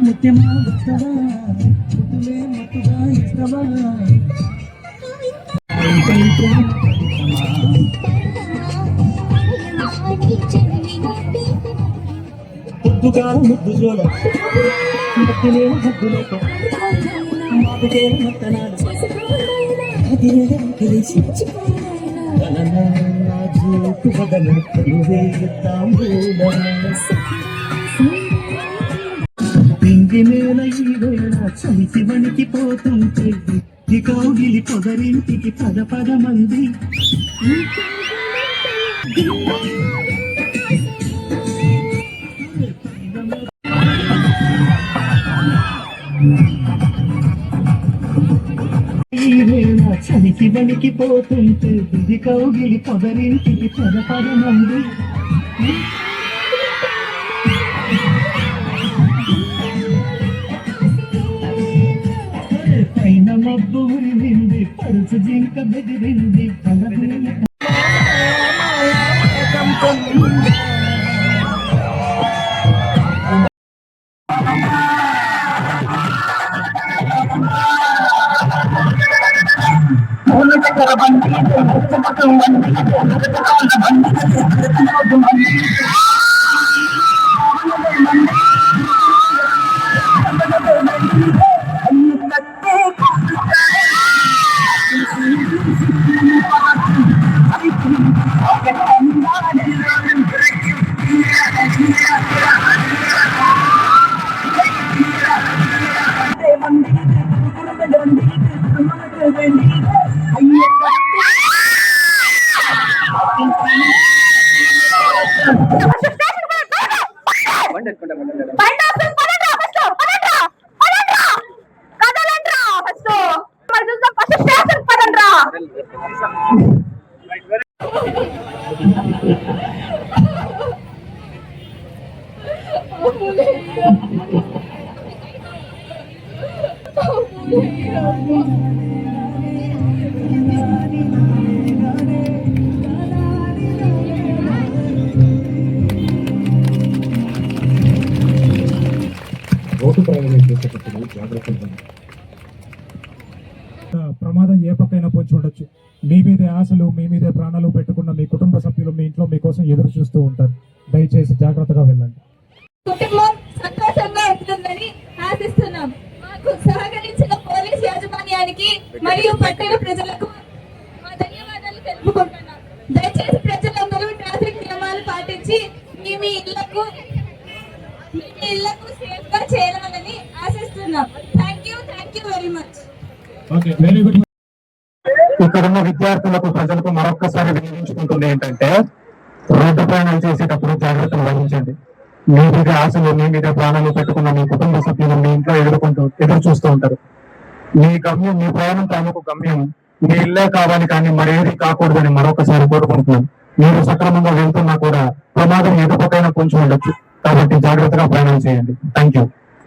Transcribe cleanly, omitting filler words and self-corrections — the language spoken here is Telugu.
ముత్యమా వస్తవా ముద్దులే మత్తుగా ఇస్తవా పొద్దుగా ముద్దు జోల ముద్దులే హద్దులేక మాటకే మత్తనాడు కలిసి జూటు బదలు పిండి నేల ఈ వేళ చలిసి వణికిపోతుంటే ఈ కౌగిలి పొదరింటికి పద పద మంది ఈ వేళ చలికి వణికిపోతుంటే ఇది కౌగిలి పొదరింటికి పద పద మంది పైన మబ్బు ఉరివింది పరుచు జింక బెదిరింది రోడ్డు ప్రయాణం చేసేటప్పుడు జాగ్రత్తగా ప్రమాదం ఏ పక్కైనా పొంచి ఉండొచ్చు. మీ మీదే ఆశలు మీ మీదే ప్రాణాలు పెట్టుకున్న మీ కుటుంబ సభ్యులు మీ ఇంట్లో మీకోసం ఎదురు చూస్తూ ఉంటారు. దయచేసి జాగ్రత్తగా వెళ్ళండి. కుటుంబం సంతోషంగా ఉంటుందని ఆశిస్తున్నాం. మాకు సహకరించిన పోలీస్ యాజమాన్యానికి మరియు పట్టణ ప్రజలకు మా ధన్యవాదాలు తెలుపుకుంటున్నాం. దయచేసి ప్రజలందరూ ట్రాఫిక్ నియమాలు పాటించి మీ ఇళ్లకు సేఫ్ గా చేరాలని ఆశిస్తున్నాం. Thank you very much. ఇక్కడున్న విద్యార్థులకు ప్రజలకు మరొక్కసారి వినియోగించుకుంటుంది ఏంటంటే, రోడ్డు ప్రయాణం చేసేటప్పుడు జాగ్రత్తలు వహించండి. మీ మీద ఆశలు మీ మీద ప్రాణాలు పెట్టుకున్న మీ కుటుంబ సభ్యులు మీ ఇంట్లో ఎదురు చూస్తూ ఉంటారు. మీ గమ్యం, మీ ప్రయాణం తాలూకు గమ్యం మీ ఇల్లే కావాలి, కానీ మరేది కాకూడదని మరొకసారి కోరుకుంటున్నాను. మీరు సక్రమంగా వెళ్తున్నా కూడా ప్రమాదం ఎదుపకైనా కొంచెం ఉండొచ్చు. కాబట్టి జాగ్రత్తగా ప్రయాణం చేయండి. Thank you.